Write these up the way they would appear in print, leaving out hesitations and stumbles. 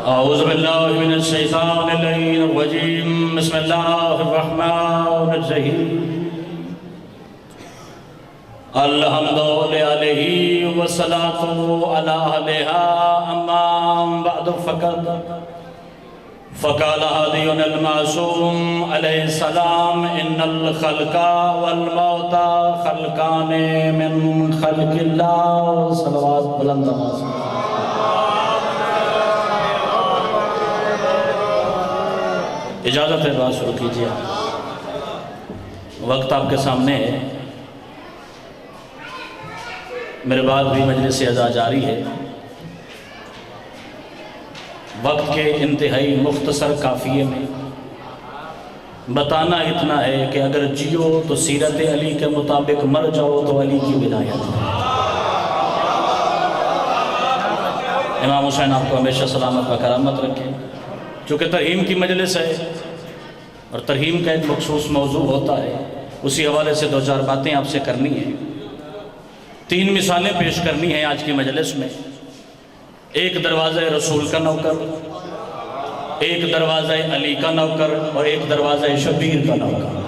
اعوذ باللہ من الشیطان الرجیم بسم اللہ الرحمن الرحیم الحمد للہ والصلاة علی اہلہا اما بعد فقال هادينا المعصوم عليه السلام ان الخلق والموت خلقان من خلق الله صلوات بلند اجازت ہے بات شروع کیجئے وقت آپ کے سامنے ہے میرے بعد بھی مجلس اعزاز جاری ہے وقت کے انتہائی مختصر قافیے میں بتانا اتنا ہے کہ اگر جیو تو سیرت علی کے مطابق مر جاؤ تو علی کی ولایت ہے امام حسین آپ کو ہمیشہ سلامت و کرامت رکھے چونکہ ترہیم کی مجلس ہے اور ترہیم کا ایک مخصوص موضوع ہوتا ہے اسی حوالے سے دو چار باتیں آپ سے کرنی ہیں 3 مثالیں پیش کرنی ہیں آج کی مجلس میں ایک دروازہ رسول کا نوکر ایک دروازہ علی کا نوکر اور ایک دروازہ شبیر کا نوکر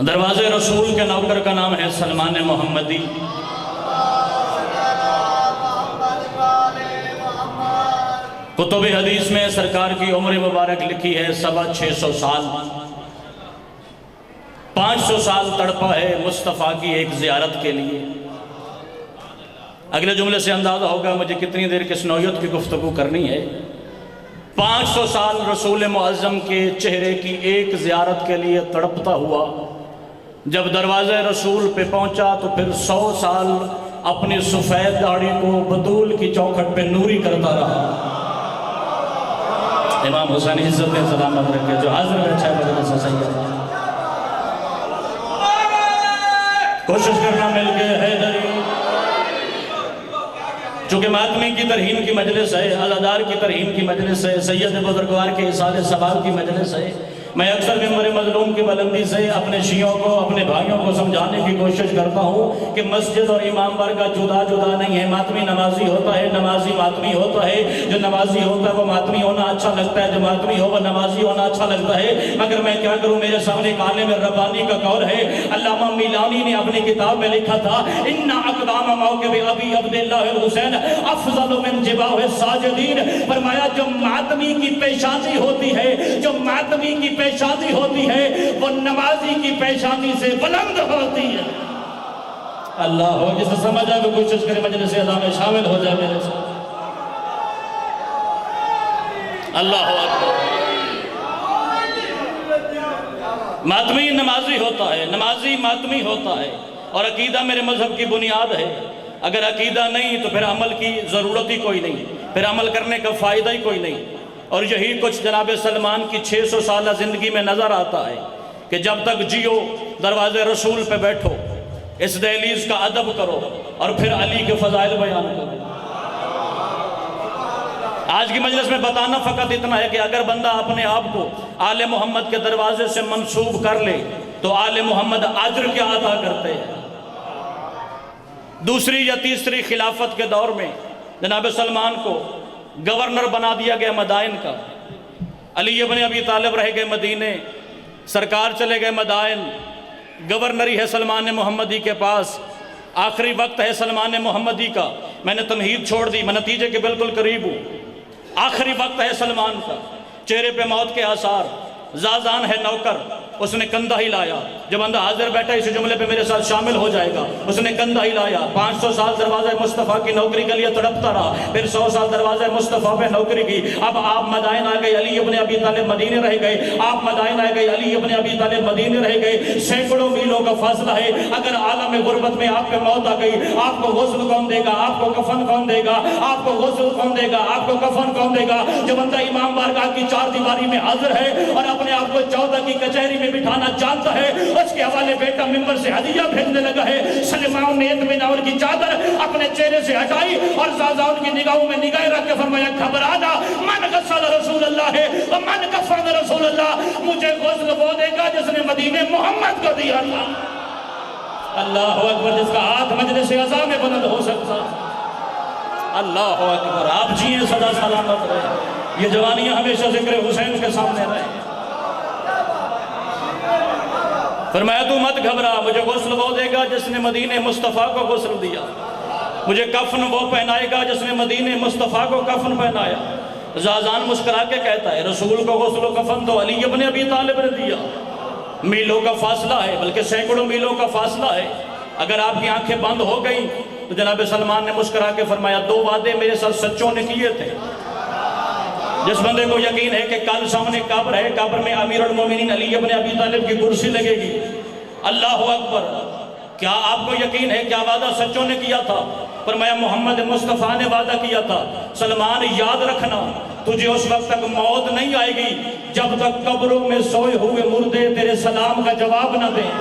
دروازہ رسول کے نوکر کا نام ہے سلمان محمدی کتب حدیث میں سرکار کی عمر مبارک لکھی ہے 650 سال 500 سال تڑپا ہے مصطفیٰ کی ایک زیارت کے لیے اگلے جملے سے اندازہ ہوگا مجھے کتنی دیر کس نوعیت کی گفتگو کرنی ہے 500 سال رسول معظم کے چہرے کی ایک زیارت کے لیے تڑپتا ہوا جب دروازہ رسول پہ پہنچا تو پھر 100 سال اپنی سفید داڑھی کو بطول کی چوکھٹ پہ نوری کرتا رہا امام حسین عزت میں سلامت رکھے جو حاضر بیٹھا ہے مجلس سے سید کوشش کرنا مل کے حیدری چونکہ ماتمی کی ترہیم کی مجلس ہے عزادار کی ترہیم کی مجلس ہے سید بزرگوار کے اصال ثواب کی مجلس ہے میں اکثر ممبر مظلوم کی بلندی سے اپنے شیعوں کو اپنے بھائیوں کو سمجھانے کی کوشش کرتا ہوں کہ مسجد اور امام بارگاہ جدا نہیں ہے ماتمی نمازی ہوتا ہے نمازی ماتمی ہوتا ہے جو نمازی ہوتا ہے وہ ماتمی ہونا اچھا لگتا ہے جو ماتمی ہو وہ نمازی ہونا اچھا لگتا ہے مگر میں کیا کروں میرے سامنے ایک عالم ربانی کا قول ہے علامہ میلانی نے اپنی کتاب میں لکھا تھا ان اقدام موقف ابی عبداللہ الحسین افضل من جباہ الساجدین فرمایا جو ماتمی کی پیشانی ہوتی ہے جو ماتمی کی پیشانی ہوتی ہے وہ نمازی کی پیشانی سے بلند ہوتی ہے اللہ ہو جسے سمجھ آئے وہ کوشش کرے مجلس اعزاز میں شامل ہو جائے میرے ساتھ اللہ اکبر ماتمی نمازی ہوتا ہے نمازی ماتمی ہوتا ہے اور عقیدہ میرے مذہب کی بنیاد ہے اگر عقیدہ نہیں تو پھر عمل کی ضرورت ہی کوئی نہیں پھر عمل کرنے کا فائدہ ہی کوئی نہیں اور یہی کچھ جناب سلمان کی 600 سالہ زندگی میں نظر آتا ہے کہ جب تک جیو دروازے رسول پہ بیٹھو اس دہلیز کا ادب کرو اور پھر علی کے فضائل بیان کرو آج کی مجلس میں بتانا فقط اتنا ہے کہ اگر بندہ اپنے آپ کو آل محمد کے دروازے سے منسوب کر لے تو آل محمد اجر کیا عطا کرتے ہیں دوسری یا تیسری خلافت کے دور میں جناب سلمان کو گورنر بنا دیا گیا مدائن کا علی ابن ابی طالب رہ گئے مدینے سرکار چلے گئے مدائن گورنری ہے سلمان محمدی کے پاس آخری وقت ہے سلمان محمدی کا میں نے تمہید چھوڑ دی میں نتیجے کے بالکل قریب ہوں آخری وقت ہے سلمان کا چہرے پہ موت کے آثار زازان ہے نوکر اس نے کندھا ہی لایا جب بندہ حاضر بیٹھا اسی جملے پہ میرے ساتھ شامل ہو جائے گا اس نے کندھا ہی لایا 500 سال دروازہ مصطفیٰ کی نوکری کے لیے تڑپتا رہا پھر 100 سال دروازہ مصطفیٰ پہ نوکری کی اب آپ مدائن آ گئے علی ابن ابی طالب مدینے رہ گئے آپ مدائن آ گئے علی ابن ابی طالب مدینے رہ گئے سینکڑوں میلوں کا فاصلہ ہے اگر عالم غربت میں آپ پہ موت آ گئی آپ کو غسل کون دے گا آپ کو کفن کون دے گا آپ کو غسل کون دے گا آپ کو کفن کون دے گا جو بندہ امام بارگاہ کی 4 دیواری میں حاضر ہے اور اپنے آپ کو 14 کی کچہری میں بٹھانا جانتا ہے اس کے حوالے بیٹا ممبر سے ہدیہ بھیجنے لگا ہے سلمان نے اطمینان کی چادر اپنے چہرے سے ہٹائی اور زازان کی نگاہوں میں نگاہیں رکھ کے فرمایا گھبرا جا من غسل رسول اللہ ہے اور من کفن رسول اللہ مجھے غسل وہ دے گا جس نے مدینے محمد کو دیا تھا اللہ اکبر جس کا ہاتھ مجلس اعزاز میں بلند ہو سکتا اللہ اکبر، آپ جیئیں سدا سلامت رہے، یہ جوانیاں ہمیشہ ذکر حسین کے سامنے رہے۔ فرمایا تو مت گھبرا، مجھے غسل وہ دے گا جس نے مدینہ مصطفیٰ کو غسل دیا، مجھے کفن وہ پہنائے گا جس نے مدینہ مصطفیٰ کو کفن پہنایا۔ زازان مسکرا کے کہتا ہے رسول کو غسل و کفن تو علی ابن ابی طالب نے دیا، میلوں کا فاصلہ ہے، بلکہ سینکڑوں میلوں کا فاصلہ ہے۔ اگر آپ کی آنکھیں بند ہو گئیں تو جناب سلمان نے مسکرا کے فرمایا 2 وعدے میرے ساتھ سچوں نے کیے تھے۔ جس بندے کو یقین ہے کہ کل سامنے قبر ہے، قبر میں امیر المومنین علی ابن ابی طالب کی کرسی لگے گی، اللہ اکبر، کیا آپ کو یقین ہے کیا وعدہ سچوں نے کیا تھا؟ فرمایا محمد مصطفیٰ نے وعدہ کیا تھا سلمان یاد رکھنا تجھے اس وقت تک موت نہیں آئے گی جب تک قبروں میں سوئے ہوئے مردے تیرے سلام کا جواب نہ دیں۔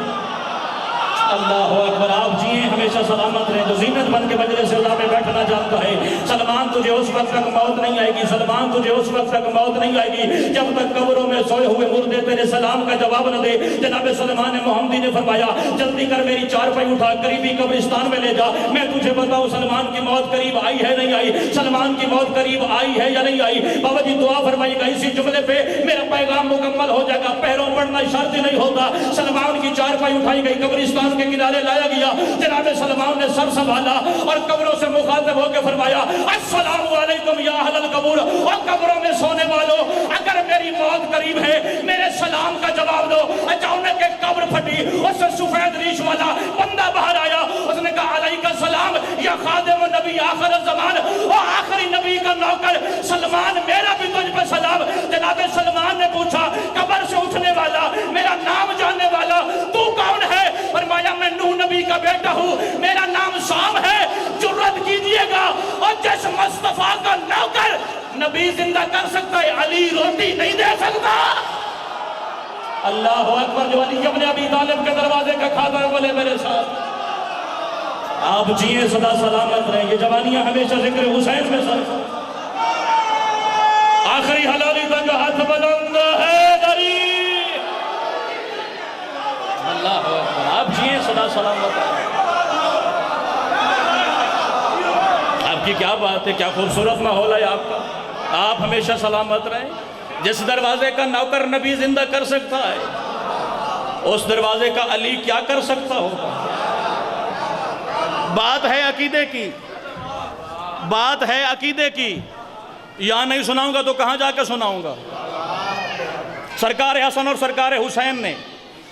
اللہ اکبر، آپ جیئیں ہمیشہ سلامت رہیں، جو زینت بن کے مجلس اللہ میں بیٹھنا چاہتا ہے، سلمان تجھے اس وقت تک موت نہیں آئے گی، سلمان تجھے اس وقت تک موت نہیں آئے گی جب تک قبروں میں سوئے ہوئے مردے تیرے سلام کا جواب نہ دے۔ جناب سلمان محمدی نے فرمایا جلدی کر میری چارپائی اٹھا قریبی قبرستان میں لے جا، میں تجھے بتاؤں سلمان کی موت قریب آئی ہے نہیں آئی، سلمان کی موت قریب آئی ہے یا نہیں آئی۔ بابا جی دعا فرمائیے گا اسی جملے پہ میرا پیغام مکمل ہو جائے گا، پیروں پڑنا شرط ہی نہیں ہوتا۔ سلمان کی چارپائی اٹھائی گئی، قبرستان کے کنارے لایا گیا، جناب سلمان نے سر سنبھالا اور قبروں سے مخاطب ہو کے فرمایا السلام علیکم یا اہل القبور، اور قبروں میں سونے والوں اگر میری موت قریب ہے میرے سلام کا جواب دو۔ اچانک ایک قبر پھٹی، اس سے سفید ریش والا بندہ باہر آیا، اس نے کہا علیکہ السلام یا خادم نبی آخر الزمان، اور آخری نبی کا نوکر سلمان میرا بھی تجھ پہ سلام۔ جناب سلمان نے پوچھا قبر سے اٹھنے والا، میرا نام جاننے والا، تو کون ہے؟ فرمایا میں نوح نبی کا بیٹا ہوں، میرا نام شام ہے، جرت کیجئے گا، اور جس مصطفیٰ کا نوکر نبی زندہ کر سکتا ہے علی روٹی نہیں دے سکتا۔ اللہ اکبر، جو علی ابن ابی طالب کے دروازے کا کھاتا ہے بولے میرے ساتھ آپ جیئیں سدا سلامت رہیں، یہ جوانیاں ہمیشہ ذکر حسین میں سر آخری حلالی تک ہاتھ بلند ہے دری۔ اللہ اکبر، آپ جیئیں سدا سلامت رہیں۔ آپ کی کیا بات ہے، کیا خوبصورت ماحول ہے آپ کا، آپ ہمیشہ سلامت رہیں۔ جس دروازے کا نوکر نبی زندہ کر سکتا ہے اس دروازے کا علی کیا کر سکتا ہوگا؟ بات ہے عقیدے کی، بات ہے عقیدے کی، یہاں نہیں سناؤں گا تو کہاں جا کے سناؤں گا؟ سرکار حسن اور سرکار حسین نے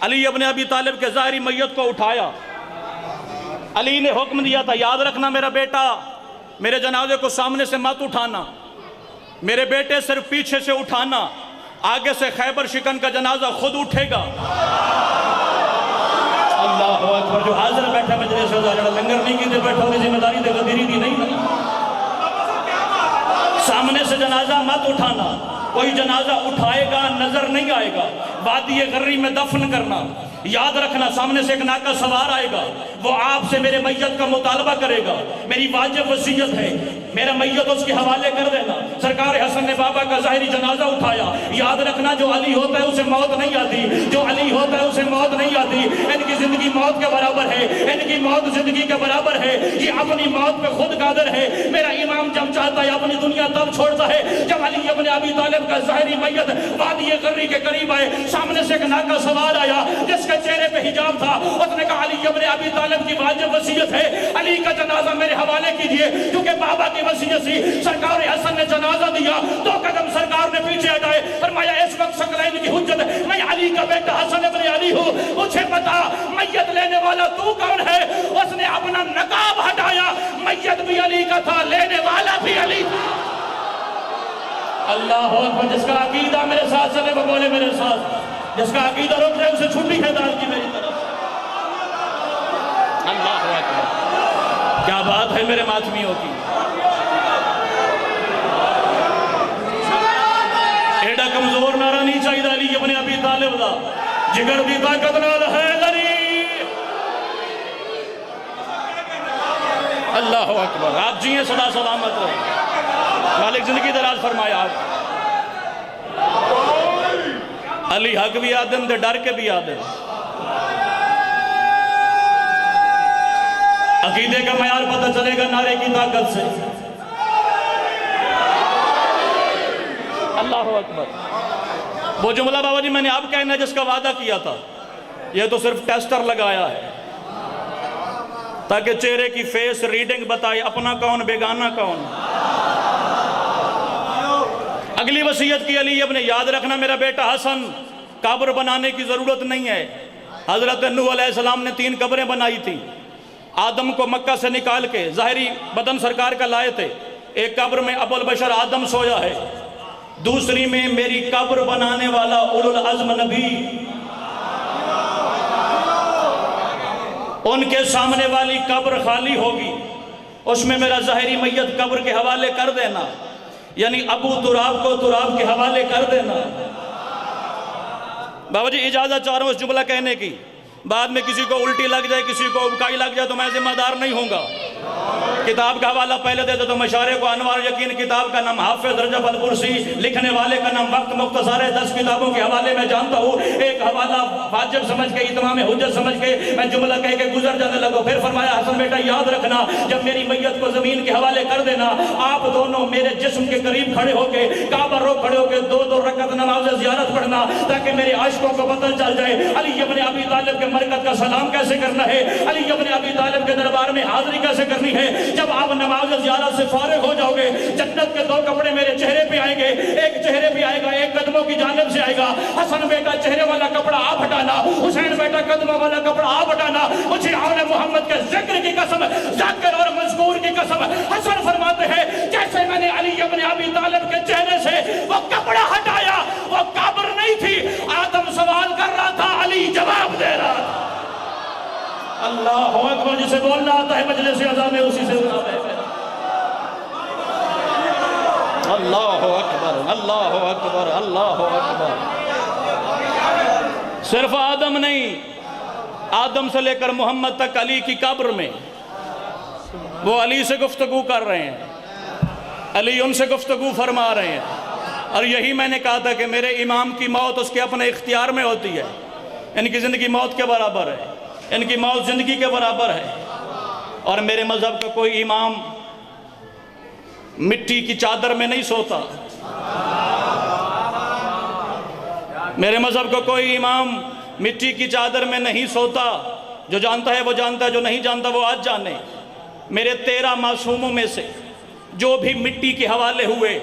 علی ابن ابی طالب کے ظاہری میت کو اٹھایا، علی نے حکم دیا تھا یاد رکھنا میرا بیٹا میرے جنازے کو سامنے سے مت اٹھانا، میرے بیٹے صرف پیچھے سے اٹھانا، آگے سے خیبر شکن کا جنازہ خود اٹھے گا۔ اللہ اکبر، جو حاضر بیٹھا مجلس سے جڑا لنگر نہیں کی دے بیٹھا ہوگی ذمہ داری دے غدیری دی نہیں، سامنے سے جنازہ مت اٹھانا، کوئی جنازہ اٹھائے گا نظر نہیں آئے گا، وادی غری میں دفن کرنا، یاد رکھنا سامنے سے ایک ناقہ سوار آئے گا، وہ آپ سے میرے میت کا مطالبہ کرے گا، میری واجب وصیت ہے میرا میت اس کے حوالے کر دینا۔ سرکار حسن نے بابا کا ظاہری جنازہ اٹھایا، یاد رکھنا جو علی ہوتا ہے اسے موت نہیں آتی، جو علی ہوتا ہے اسے موت نہیں آتی، ان کی زندگی موت کے برابر ہے، ان کی موت زندگی کے برابر ہے، یہ اپنی موت پہ خود قادر ہے۔ میرا امام جب چاہتا ہے اپنی دنیا تب چھوڑتا ہے جب علی ابن ابی طالب کا ظاہری میت وادی غری کے قریب آئے، سامنے سے ایک ناقہ سوار آیا جس کے چہرے پہ حجاب تھا، اس نے کہا علی ابن ابی طالب کی واجب وصیت ہے علی کا جنازہ میرے حوالے کیجئے، کیونکہ بابا کی وصیت سی۔ سرکار حسن نے جنازہ دیا، 2 قدم سرکار نے پیچھے ہٹائے، فرمایا اس وقت ثقلین کی حجت ہے، میں علی کا بیٹا حسن ابن علی ہوں، مجھے بتا میت لینے والا تو کون ہے؟ اس نے اپنا نقاب ہٹایا، میت بھی علی کا تھا، لینے والا بھی علی تھا۔ اللہ اکبر، جس کا عقیدہ میرے ساتھ چلے وہ بولے میرے ساتھ، جس کا عقیدہ رک جائے اسے چھٹی ہے دار کی میری طرف۔ اللہ اکبر، کیا بات ہے میرے ماتمیوں کی، ایڈا کمزور نعرہ نہیں چاہیے علی ابن ابی طالب دا، جگر دی طاقت نال ہے علی۔ اللہ اکبر، آپ جیئیں سدا سلامت رہے، مالک زندگی دراز فرمایا۔ علی حق بھی آدم دے ڈر کے بھی آدم، عقیدے کا معیار پتہ چلے گا نعرے کی طاقت سے۔ اللہ اکبر. وہ جملہ بابا جی میں نے اب کہنا جس کا وعدہ کیا تھا، یہ تو صرف ٹیسٹر لگایا ہے تاکہ چہرے کی فیس ریڈنگ بتائے اپنا کون بیگانہ کون. اگلی وصیت کی علی ابن، یاد رکھنا میرا بیٹا حسن، قبر بنانے کی ضرورت نہیں ہے. حضرت نوح علیہ السلام نے 3 قبریں بنائی تھیں. آدم کو مکہ سے نکال کے ظاہری بدن سرکار کا لائے تھے. ایک قبر میں ابو البشر آدم سویا ہے، دوسری میں میری قبر بنانے والا اولو العزم نبی، ان کے سامنے والی قبر خالی ہوگی، اس میں میرا ظاہری میت قبر کے حوالے کر دینا، یعنی ابو تراب کو تراب کے حوالے کر دینا. بابا جی اجازت چاہ رہا ہوں اس جملہ کہنے کی، بعد میں کسی کو الٹی لگ جائے، کسی کو ابکائی لگ جائے تو میں ذمہ دار نہیں ہوں گا. کتاب کا حوالہ پہلے دیتے تو مشارے کو انوار یقین، کتاب کا نام حافظ رجب البرسی، لکھنے والے کا نام وقت مختصر ہے. 10 کتابوں کے حوالے میں جانتا ہوں. ایک حوالہ واجب سمجھ کے، اتمام حجت سمجھ کے میں جملہ کہہ کے گزر جانے لگا. پھر فرمایا حسن بیٹا یاد رکھنا، جب میری میت کو زمین کے حوالے کر دینا، آپ دونوں میرے جسم کے قریب کھڑے ہو کے کعبہ رو کھڑے ہو کے 2 رکعت نماز زیارت پڑھنا تاکہ میرے عاشقوں کو پتہ چل جائے علی ابن ابی طالب کے مرکز کا سلام کیسے کرنا ہے، علی ابن ابی طالب کے دربار میں حاضری کیسے کرنی ہے. جب آپ نماز زیارت سے فارغ ہو جاؤ گے، جنت کے 2 کپڑے میرے چہرے پہ آئیں گے، ایک چہرے پہ آئے گا، ایک قدموں کی جانب سے آئے گا. حسن بیٹا چہرے والا کپڑا آپ ہٹانا، حسین بیٹا قدموں والا کپڑا آپ ہٹانا. مجھے آن محمد کے ذکر کی قسم، ذاکر اور مذکور کی قسم، حسن فرماتے ہیں جیسے میں نے علی ابن ابی طالب کے چہرے سے وہ کپڑا ہٹایا، وہ قبر نہیں تھی. آدم سوال کر رہا تھا، علی جواب دے رہا تھا. اللہ اکبر. جسے بولنا آتا ہے مجلس عزا میں اسی سے سنا ہے. اللہ اکبر، اللہ اکبر، اللہ اکبر. صرف آدم نہیں، آدم سے لے کر محمد تک علی کی قبر میں وہ علی سے گفتگو کر رہے ہیں، علی ان سے گفتگو فرما رہے ہیں. اور یہی میں نے کہا تھا کہ میرے امام کی موت اس کے اپنے اختیار میں ہوتی ہے. ان کی زندگی موت کے برابر ہے، ان کی موت زندگی کے برابر ہے. اور میرے مذہب کا کوئی امام مٹی کی چادر میں نہیں سوتا. میرے مذہب کا کوئی امام مٹی کی چادر میں نہیں سوتا. جو جانتا ہے وہ جانتا ہے، جو نہیں جانتا وہ آج جانے. میرے 13 معصوموں میں سے جو بھی مٹی کے حوالے ہوئے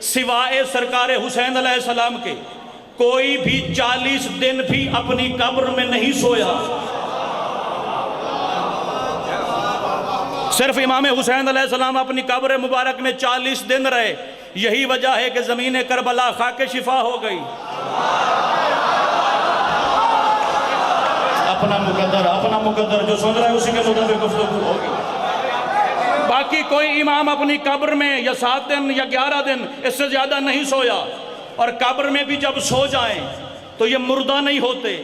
سوائے سرکار حسین علیہ السلام کے، کوئی بھی 40 دن بھی اپنی قبر میں نہیں سویا. صرف امام حسین علیہ السلام اپنی قبر مبارک میں 40 دن رہے. یہی وجہ ہے کہ زمین کربلا خاک شفا ہو گئی. اپنا مقدر جو سن رہا ہے اسی کے مطابق گفتگو ہوگی. باقی کوئی امام اپنی قبر میں یا 7 دن یا 11 دن اس سے زیادہ نہیں سویا. اور قبر میں بھی جب سو جائیں تو یہ مردہ نہیں ہوتے،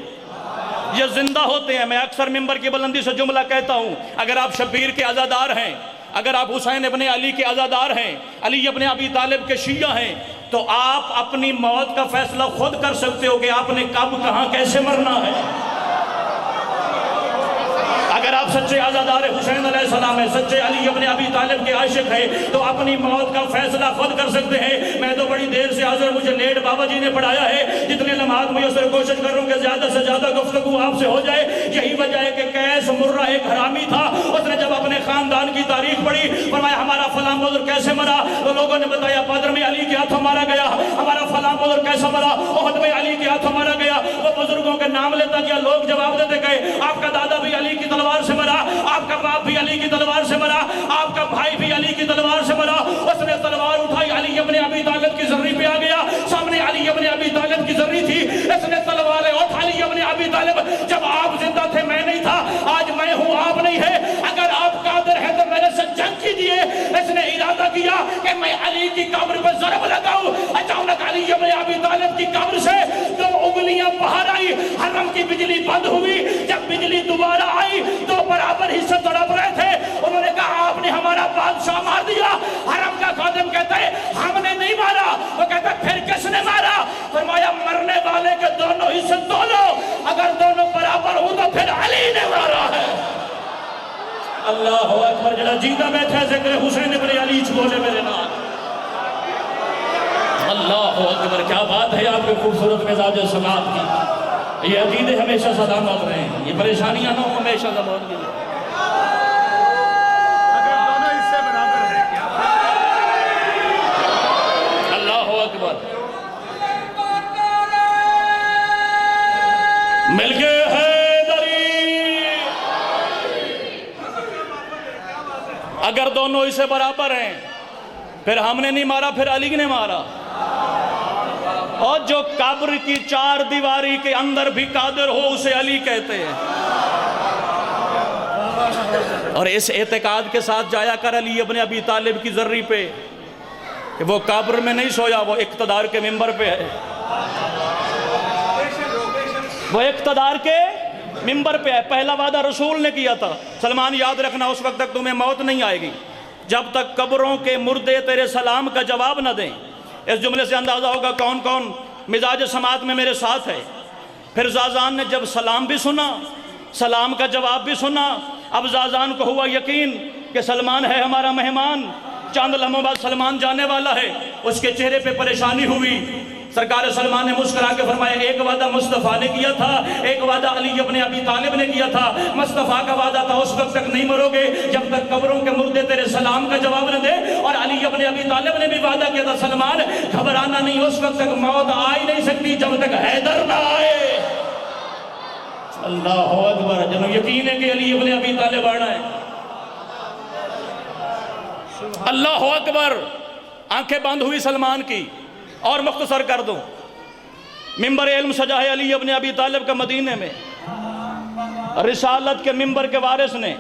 یہ زندہ ہوتے ہیں. میں اکثر منبر کی بلندی سے جملہ کہتا ہوں، اگر آپ شبیر کے عزادار ہیں، اگر آپ حسین ابن علی کے عزادار ہیں، علی ابن ابی طالب کے شیعہ ہیں، تو آپ اپنی موت کا فیصلہ خود کر سکتے ہو کہ آپ نے کب کہاں کیسے مرنا ہے. اگر آپ سچے عزادار حسین علیہ السلام ہیں، سچے علی ابن ابی طالب کے عاشق ہیں، تو اپنی موت کا فیصلہ خود کر سکتے ہیں. میں تو بڑی دیر سے حاضر، مجھے لیٹ بابا جی نے پڑھایا ہے. جتنے لمحات میسر کوشش کر رہا ہوں کہ زیادہ سے زیادہ گفتگو آپ سے ہو جائے. یہی وجہ ہے کہ قیس مرہ ایک حرامی تھا. اس نے جب اپنے خاندان کی تاریخ پڑھی، فرمایا ہمارا فلاں بزرگ کیسے مرا؟ تو لوگوں نے بتایا بدر میں علی کے ہاتھوں مارا گیا. ہمارا فلاں بزرگ کیسا مرا؟ احد میں علی کے ہاتھوں مارا گیا. وہ بزرگوں کے نام لیتا گیا، لوگ جواب دیتے گئے آپ کا دادا بھی علی کی تلوار سے مرا، آپ کا باپ بھی علی کی تلوار سے مرا، آپ کا بھائی بھی علی کی تلوار سے مرا. اس نے تلوار اٹھائی، علی ابن ابی طالب کی زرعی پہ آ گیا. سامنے علی ابن ابی طالب کی زرعی تھی. اس نے تلواریں اٹھا علی ابن ابی طالب. جب آپ زندہ تھے میں نہیں تھا، آج میں ہوں آپ نہیں ہے. اگر آپ قادر ہیں تو میرے سے جنگ کیجئے. اس نے ارادہ کیا کہ میں علی کی قبر پر ضرب لگاؤں. اچانک علی ابن ابی طالب کی قبر سے 2 انگلیاں باہر آئی. حرم کی بجلی بند ہوئی. جب بجلی دوبارہ آئی تو برابر حصہ تڑپ رہے تھے. انہوں نے کہا آپ نے ہمارا بادشاہ مار دیا. حرم کا خادم کہتا ہے ہم نے نہیں مارا. وہ کہتا ہے پھر کس نے مارا؟ فرمایا مرنے والے کے دونوں حصے دو لو، اگر دونوں برابر ہوں تو پھر علی نے مارا ہے. اللہ اکبر. جڑا جیتا بیٹھا ذکر حسین ابن علی بولے میرے نال. اللہ اکبر، کیا بات ہے آپ کے خوبصورت مزاج سماعت کی، یہ عقیدے ہمیشہ سلامت رہیں، یہ پریشانیاں نہ ہوں ہمیشہ زبان کی۔ اگر دونوں حصے برابر ہیں کیا؟ اللہ اکبر، مل کے حیدری، اگر دونوں حصے برابر ہیں پھر ہم نے نہیں مارا، پھر علی نے مارا۔ اور جو قبر کی چار دیواری کے اندر بھی قادر ہو اسے علی کہتے ہیں۔ اور اس اعتقاد کے ساتھ جایا کر علی ابن ابی طالب کی ذری پہ کہ وہ قبر میں نہیں سویا، وہ اقتدار کے ممبر پہ ہے، وہ اقتدار کے ممبر پہ ہے۔ پہلا وعدہ رسول نے کیا تھا، سلمان یاد رکھنا اس وقت تک تمہیں موت نہیں آئے گی جب تک قبروں کے مردے تیرے سلام کا جواب نہ دیں۔ اس جملے سے اندازہ ہوگا کون کون مزاج سماعت میں میرے ساتھ ہے۔ پھر زازان نے جب سلام بھی سنا، سلام کا جواب بھی سنا، اب زازان کو ہوا یقین کہ سلمان ہے ہمارا مہمان، چاند لمحوں بعد سلمان جانے والا ہے۔ اس کے چہرے پہ پریشانی ہوئی، سرکار سلمان نے مسکرا کے فرمایا ایک وعدہ مصطفیٰ نے کیا تھا، ایک وعدہ علی ابن ابی طالب نے کیا تھا۔ مصطفیٰ کا وعدہ تھا اس وقت تک نہیں مرو گے جب تک قبروں کے مردے تیرے سلام کا جواب نہ دے، اور علی ابن ابی طالب نے بھی وعدہ کیا تھا سلمان گھبرانا نہیں، اس وقت تک موت آ ہی نہیں سکتی جب تک حیدر نہ آئے۔ اللہ اکبر، جنہوں یقین ہے کہ علی ابن ابی طالب آنا ہے۔ اللہ اکبر، آنکھیں بند ہوئی سلمان کی۔ اور مختصر کر دوں، ممبر علم سجا ہے علی ابن ابی طالب کا مدینے میں، رسالت کے ممبر کے وارث نے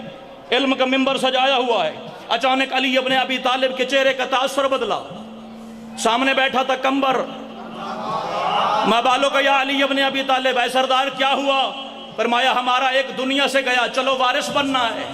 علم کا ممبر سجایا ہوا ہے۔ اچانک علی ابن ابی طالب کے چہرے کا تاثر بدلا، سامنے بیٹھا تھا کمبر، ماں بالوں کا یا علی ابن ابی طالب، اے سردار کیا ہوا؟ فرمایا ہمارا ایک دنیا سے گیا، چلو وارث بننا ہے۔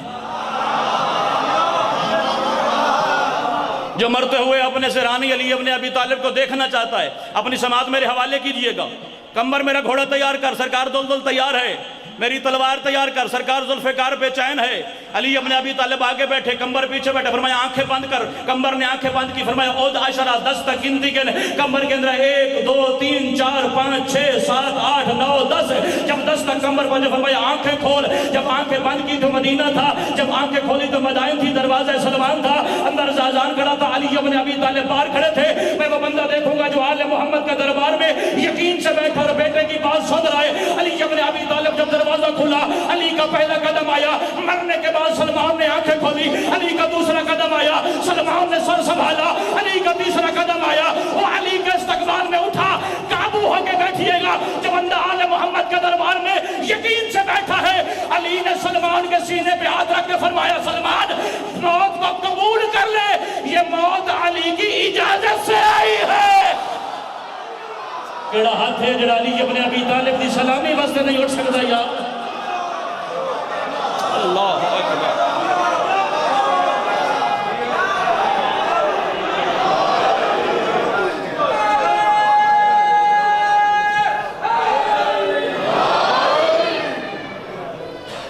جو مرتے ہوئے اپنے سرانی علی ابن ابی طالب کو دیکھنا چاہتا ہے اپنی سماعت میرے حوالے کیجئے گا۔ کمبر میرا گھوڑا تیار کر، سرکار دلدل تیار ہے، میری تلوار تیار کر، سرکار ذوالفقار بے چین ہے۔ علی ابن ابی طالب آگے بیٹھے، کمبر پیچھے بیٹھے، فرمایا آنکھیں بند کر۔ کمبر نے آنکھیں بند کی، فرمایا عود عشرہ، 10 تک گنتی کے کمبر کے اندر 1 2 3 4 5 6 7 8 9 10، جب 10 تک کمبر پہنچے فرمایا آنکھیں کھول۔ جب آنکھیں بند کی تو مدینہ تھا، جب آنکھیں کھولی تو مدائن تھی، دروازہ سلمان تھا، اندر زازان کھڑا تھا، علی ابن ابی طالب باہر کھڑے تھے۔ میں وہ بندہ دیکھوں گا جو آل محمد کے دربار میں یقین سے بیٹھا اور بیٹے کی بات سن رہا ہے۔ علی ابن ابی طالب جب دروازہ کھلا، علی کا پہلا قدم آیا، مرنے کے بعد سلمان نے آنکھیں کھولی، علی کا دوسرا قدم آیا، سلمان نے سر سنبھالا، علی کا تیسرا قدم آیا، وہ علی کے استقبال میں اٹھا۔ قابو ہو کے بیٹھیے گا، جو بندہ آل محمد کے دربار میں یقین سے بیٹھا ہے۔ علی نے سلمان کے سینے پہ ہاتھ رکھ کے فرمایا سلمان موت کو قبول کر لے، یہ موت علی کی اجازت سے آئی ہے۔ کیڑا ہاتھ ہے جڑا علی ابن ابی طالب دی سلامی واسطے نہیں اٹھ سکتا یار؟ اللہ اکبر۔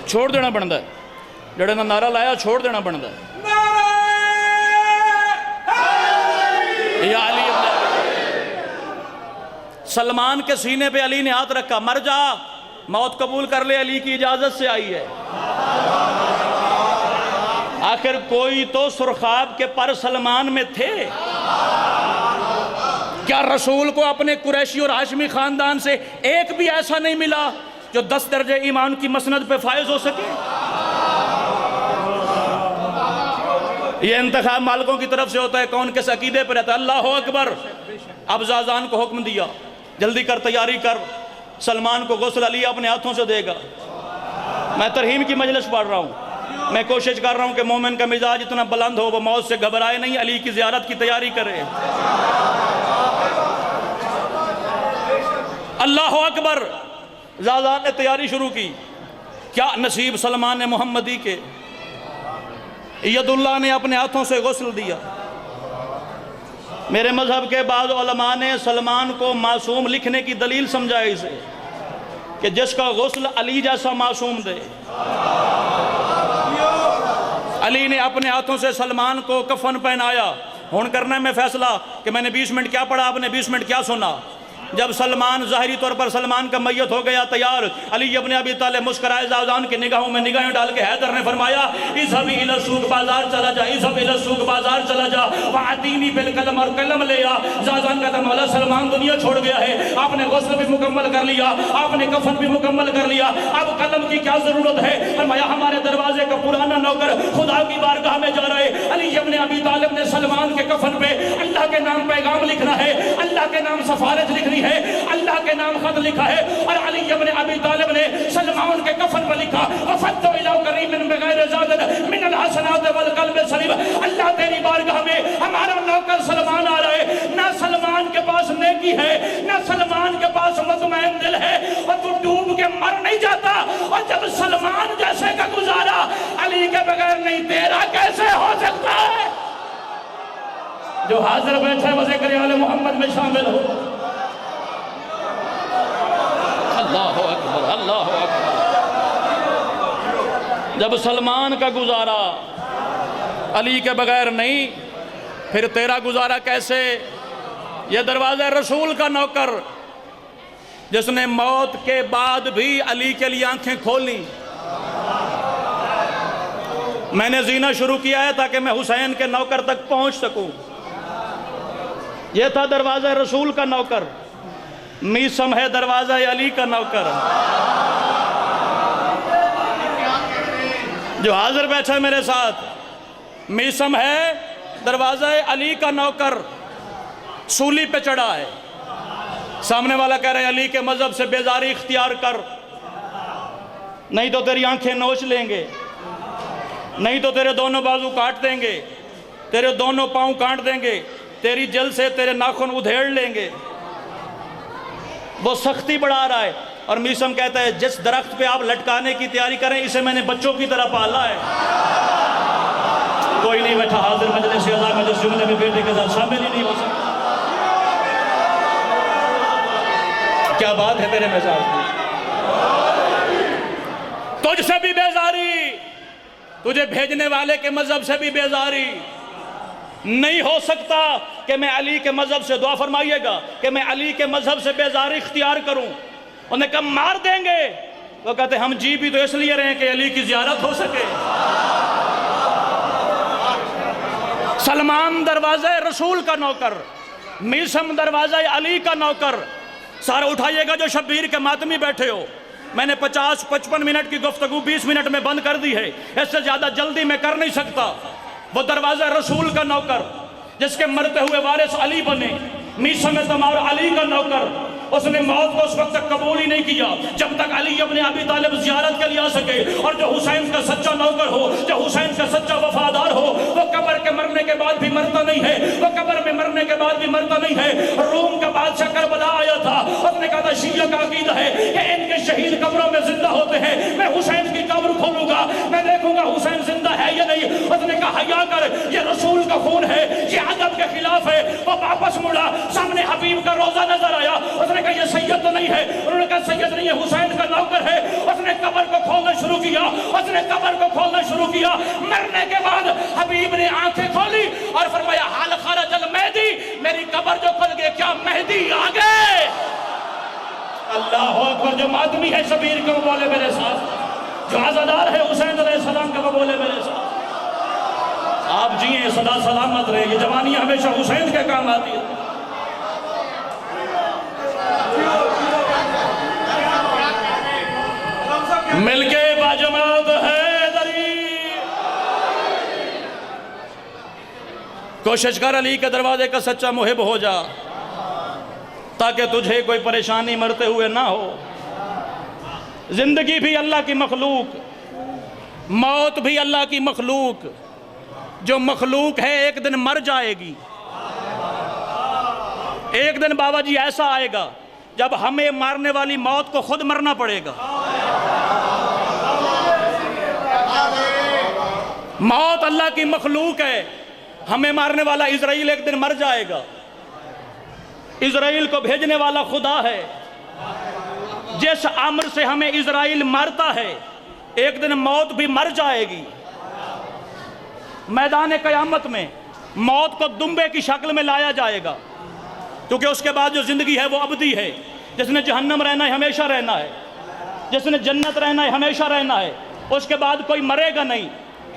چھوڑ دینا بنتا ہے، جڑے نے نعرہ لایا چھوڑ دینا بنتا ہے۔ یا علی ابن سلمان کے سینے پہ علی نے ہاتھ رکھا، مر جا، موت قبول کر لے، علی کی اجازت سے آئی ہے۔ آخر کوئی تو سرخاب کے پر سلمان میں تھے، کیا رسول کو اپنے قریشی اور ہاشمی خاندان سے ایک بھی ایسا نہیں ملا جو 10 درجے ایمان کی مسند پہ فائز ہو سکے؟ یہ انتخاب مالکوں کی طرف سے ہوتا ہے، کون کس عقیدے پر رہتا ہے۔ اللہ اکبر۔ اب زازان کو حکم دیا، جلدی کر، تیاری کر، سلمان کو غسل علی اپنے ہاتھوں سے دے گا۔ میں ترہیم کی مجلس پڑھ رہا ہوں، میں کوشش کر رہا ہوں کہ مومن کا مزاج اتنا بلند ہو، وہ موت سے گھبرائے نہیں، علی کی زیارت کی تیاری کرے۔ اللہ اکبر۔ زازان نے تیاری شروع کی، کیا نصیب سلمان محمدی کے، ید اللہ نے اپنے ہاتھوں سے غسل دیا۔ میرے مذہب کے بعض علماء نے سلمان کو معصوم لکھنے کی دلیل سمجھا اسے کہ جس کا غسل علی جیسا معصوم دے۔ علی نے اپنے ہاتھوں سے سلمان کو کفن پہنایا، ہون کرنا ہے میں فیصلہ کہ میں نے 20 منٹ کیا پڑھا، آپ نے 20 منٹ کیا سنا۔ جب سلمان ظاہری طور پر سلمان کا میت ہو گیا تیار، علی ابن ابی طالب مسکرائے زاوزان کی نگاہوں میں نگاہیں ڈال کے حیدر نے فرمایا اذهب الى السوق، بازار چلا جا، اذهب الى السوق، بازار چلا جا، وعطینی بالقلم، اور قلم لے آ۔ زاوزان کہتا مولا سلمان دنیا چھوڑ گیا ہے، آپ نے غسل بھی مکمل کر لیا، آپ نے کفن بھی مکمل کر لیا، اب قلم کی کیا ضرورت ہے؟ فرمایا ہمارے دروازے کا پرانا نوکر خدا کی بارگاہ میں جا رہے، علی ابن ابی طالب نے سلمان کے کفن پہ اللہ کے نام پیغام لکھنا ہے، اللہ کے نام سفارش لکھنی ہے، اللہ کے نام خط لکھا ہے، اور علی ابن ابی طالب نے سلمان کے کفن پر لکھا وفدت الی کریم بغیر زاد من الحسنات والقلب سلیم۔ اللہ تیری بارگاہ میں ہمارا نوکر سلمان آ رہا ہے، نہ سلمان کے پاس نیکی ہے، نہ سلمان کے پاس مطمئن دل ہے، اور تو ڈوب کے مر نہیں جاتا، اور جب سلمان جیسے کا گزارا علی کے بغیر نہیں تیرا کیسے ہو سکتا ہے؟ جو حاضر بیٹھے وہ ذکر آل محمد میں شامل ہو۔ اللہ اکبر، اللہ اکبر۔ جب سلمان کا گزارا علی کے بغیر نہیں، پھر تیرا گزارا کیسے؟ یہ دروازہ رسول کا نوکر جس نے موت کے بعد بھی علی کے لیے آنکھیں کھولی۔ میں نے زینہ شروع کیا ہے تاکہ میں حسین کے نوکر تک پہنچ سکوں۔ یہ تھا دروازہ رسول کا نوکر، میسم ہے دروازہ علی کا نوکر۔ جو حاضر بیٹھا ہے میرے ساتھ، میسم ہے دروازہ علی کا نوکر، سولی پہ چڑھا ہے، سامنے والا کہہ رہے ہیں علی کے مذہب سے بیزاری اختیار کر، نہیں تو تیری آنکھیں نوچ لیں گے، نہیں تو تیرے دونوں بازو کاٹ دیں گے، تیرے دونوں پاؤں کاٹ دیں گے، تیری جل سے تیرے ناخن ادھیڑ لیں گے۔ وہ سختی بڑھا رہا ہے، اور میسم کہتا ہے جس درخت پہ آپ لٹکانے کی تیاری کریں اسے میں نے بچوں کی طرح پالا ہے۔ کوئی نہیں بیٹھا حاضر مجلس اعلیٰ میں جس جملے میں بیٹے کے ساتھ شامل ہی نہیں ہو سکتا۔ کیا بات ہے تیرے مزاج کی، تجھ سے بھی بیزاری، تجھے بھیجنے والے کے مذہب سے بھی بیزاری۔ نہیں ہو سکتا کہ میں علی کے مذہب سے، دعا فرمائیے گا، کہ میں علی کے مذہب سے بیزاری اختیار کروں۔ انہوں نے کہا مار دیں گے، وہ کہتے ہم جی بھی تو اس لیے رہے کہ علی کی زیارت ہو سکے۔ سلمان دروازہ رسول کا نوکر، میسم دروازہ علی کا نوکر۔ سارا اٹھائیے گا جو شبیر کے ماتمی بیٹھے ہو، میں نے 50-55 منٹ کی گفتگو 20 منٹ میں بند کر دی ہے، اس سے زیادہ جلدی میں کر نہیں سکتا۔ وہ دروازہ رسول کا نوکر جس کے مرتے ہوئے وارث علی بنے، میسم تمار علی کا نوکر، اس نے موت کو اس وقت تک قبول ہی نہیں کیا جب تک علی ابن ابی طالب زیارت کے لیے آ سکے، اور جو حسین کا سچا نوکر ہو، جو حسین کا سچا وفادار ہو، وہ قبر کے مرنے کے بعد بھی مرتا نہیں ہے، وہ قبر میں مرنے کے بعد بھی مرتا نہیں ہے۔ روم کا بادشاہ کربلا آیا تھا، اس نے کہا تھا شیعہ کا عقیدہ ہے کہ ان کے شہید قبروں میں زندہ ہوتے ہیں، میں حسین کی قبر کھولوں گا، میں دیکھوں گا حسین زندہ ہے یا نہیں۔ اس نے کہا حیا کر، یہ رسول کا خون ہے، یہ ادب کے خلاف ہے۔ وہ واپس مڑا، سامنے حبیب کا روزہ نظر آیا، اس نے کہا یہ سید تو نہیں ہے، انہوں نے کہا سید نہیں ہے، حسین کا نوکر ہے۔ اس نے قبر کو کھولنا شروع کیا، اس نے قبر کو کھولنا شروع کیا۔ مرنے کے بعد حبیب نے آنکھیں کھولی اور فرمایا حال خرج المہدی، میری قبر جو کھل گئی، کیا مہدی آ گئے؟ اللہ اکبر۔ جو ماتمی ہے شبیر کا وہ بولے میرے ساتھ، جو عزادار ہے حسین علیہ السلام کا وہ بولے میرے ساتھ۔ آپ جیئیں صدا سلامت رہے، یہ جوانی ہمیشہ حسین کے کام آتی ہے۔ مل کے باجماعت حیدری، کوشش کر علی کے دروازے کا سچا محب ہو جا، تاکہ تجھے کوئی پریشانی مرتے ہوئے نہ ہو۔ زندگی بھی اللہ کی مخلوق، موت بھی اللہ کی مخلوق۔ جو مخلوق ہے ایک دن مر جائے گی، ایک دن بابا جی ایسا آئے گا جب ہمیں مارنے والی موت کو خود مرنا پڑے گا۔ موت اللہ کی مخلوق ہے، ہمیں مارنے والا اسرائیل ایک دن مر جائے گا۔ اسرائیل کو بھیجنے والا خدا ہے، جس امر سے ہمیں اسرائیل مارتا ہے ایک دن موت بھی مر جائے گی۔ میدان قیامت میں موت کو دمبے کی شکل میں لایا جائے گا، کیونکہ اس کے بعد جو زندگی ہے وہ ابدی ہے۔ جس نے جہنم رہنا ہے ہمیشہ رہنا ہے، جس نے جنت رہنا ہے ہمیشہ رہنا ہے، اس کے بعد کوئی مرے گا نہیں،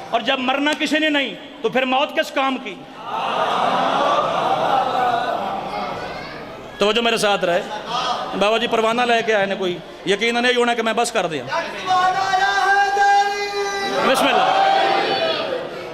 اور جب مرنا کسی نے نہیں تو پھر موت کس کام کی؟ توجہ میرے ساتھ رہے۔ بابا جی پروانہ لے کے آئے نے، کوئی یقیناً نہیں ہونا کہ میں بس کر دیا۔ بسم اللہ۔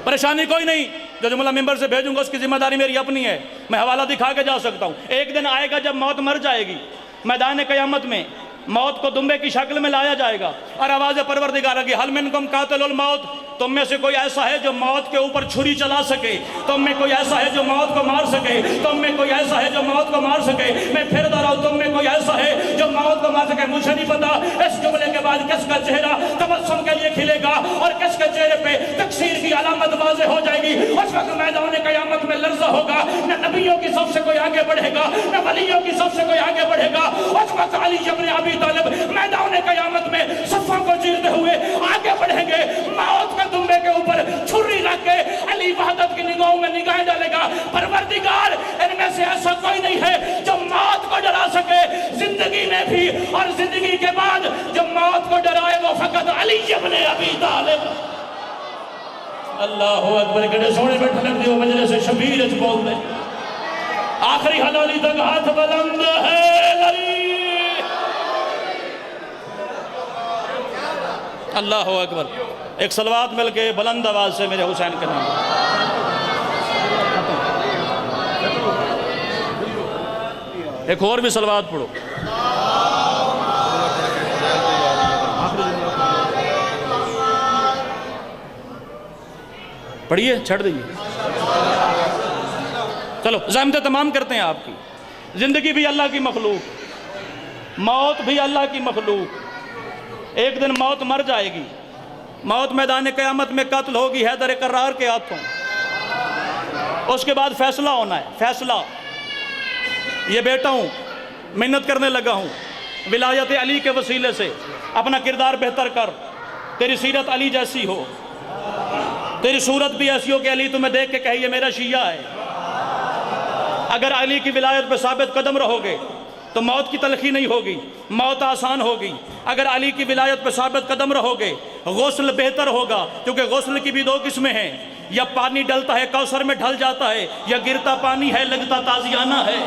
پریشانی کوئی نہیں، جو جملہ ممبر سے بھیجوں گا اس کی ذمہ داری میری اپنی ہے، میں حوالہ دکھا کے جا سکتا ہوں۔ ایک دن آئے گا جب موت مر جائے گی، میدان قیامت میں موت کو دمبے کی شکل میں لایا جائے گا، اور آواز پروردگار کی حل منکم قاتل الموت، تم میں سے کوئی ایسا ہے جو موت کے اوپر چھری چلا سکے، تم میں کوئی ایسا ہے جو موت کو مار سکے، تم میں کوئی ایسا ہے جو موت کو مار سکے۔ میں پھر دہراؤں، تم میں کوئی ایسا ہے جو موت کو مار سکے۔ مجھے نہیں پتا اس جملے کے بعد کس کا چہرہ تبسم کے لیے کھلے گا اور کس کے چہرے پہ تکثیر کی علامت واضح ہو جائے گی۔ اس وقت میدان قیامت میں لرزہ ہوگا، نہ نبیوں کی صف سے کوئی آگے بڑھے گا، نہ ولیوں کی صف سے کوئی آگے بڑھے گا۔ اس وقت علی ابن ابی طالب میدان قیامت میں صفوں کو چیرتے ہوئے آگے بڑھیں گے، موت کے دمبے کے اوپر چھری رکھ کے علی وحدت کی نگاہوں میں نگاہیں ڈالے گا۔ پروردگار ان میں سے ایسا کوئی نہیں ہے جو موت کو ڈرا سکے زندگی میں بھی، اور زندگی کے بعد جو موت کو ڈرائے وہ فقط علی ابن ابی طالب۔ اللہ اکبر، کڑے سونے بیٹھے لگ دیو مجلس شبیر اچ بول دے، آخری حلالی تک ہاتھ بلند ہے علی۔ اللہ اکبر، ایک صلوات مل کے بلند آواز سے میرے حسین کے نام۔ ایک اور بھی صلوات پڑھو۔ پڑھیے، چھڑ دئیے۔ چلو زحمتیں تمام کرتے ہیں آپ کی۔ زندگی بھی اللہ کی مخلوق، موت بھی اللہ کی مخلوق۔ ایک دن موت مر جائے گی، موت میدان قیامت میں قتل ہوگی حیدر کرار کے ہاتھوں۔ اس کے بعد فیصلہ ہونا ہے، فیصلہ۔ یہ بیٹا ہوں، محنت کرنے لگا ہوں، ولایت علی کے وسیلے سے اپنا کردار بہتر کر، تیری سیرت علی جیسی ہو، تیری صورت بھی ایسی ہو کہ علی تمہیں دیکھ کے کہے یہ میرا شیعہ ہے۔ اگر علی کی ولایت پہ ثابت قدم رہو گے تو موت کی تلخی نہیں ہوگی، موت آسان ہوگی۔ اگر علی کی ولایت پہ ثابت قدم رہو گے غسل بہتر ہوگا، کیونکہ غسل کی بھی دو قسمیں ہیں، یا پانی ڈلتا ہے کوثر میں ڈھل جاتا ہے، یا گرتا پانی ہے لگتا تازیانہ ہے۔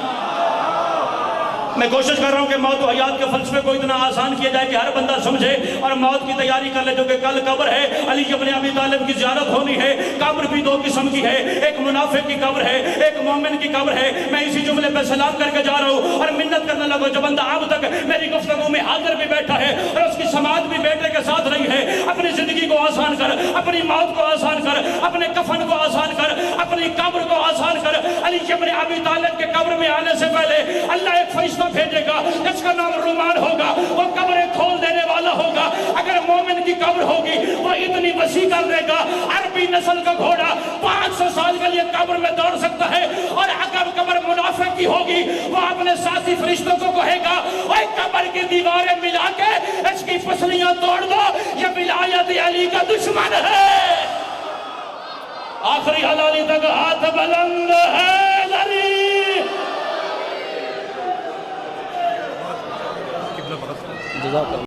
میں کوشش کر رہا ہوں کہ موت و حیات کے فلسفے کو اتنا آسان کیا جائے کہ ہر بندہ سمجھے اور موت کی تیاری کر لے، جو کہ کل قبر ہے، علی ابن ابی طالب کی زیارت ہونی ہے۔ قبر بھی دو قسم کی ہے، ایک منافق کی قبر ہے، ایک مومن کی قبر ہے۔ میں اسی جملے پہ سلام کر کے جا رہا ہوں اور منت کرنے لگا، جو بندہ اب تک میری گفتگو میں حاضر بھی بیٹھا ہے اور اس کی سماعت بھی بیٹے کے ساتھ رہی ہے، اپنی زندگی کو آسان کر، اپنی موت کو آسان کر، اپنے کفن کو آسان کر، اپنی قبر کو آسان کر۔ علی ابن ابی طالب کے قبر میں آنے سے پہلے اللہ ایک فرشتہ بھیجے گا جس کا نام رومان ہوگا، وہ قبریں کھول دینے والا ہوگا۔ اگر مومن کی قبر ہوگی وہ اتنی وسیع کر دے گا، عربی نسل کا گھوڑا 500 سال کے لیے قبر میں دوڑ سکتا ہے۔ اور اگر قبر منافق کی ہوگی وہ اپنے ساتھی فرشتوں کو کہے گا، اوے قبر کی دیواریں ملا کے اس کی پسلیاں توڑ دو، یہ ولایت علی کا دشمن ہے۔ آخری حلالی تک ہاتھ بلند ہے علی۔ جزاک اللہ۔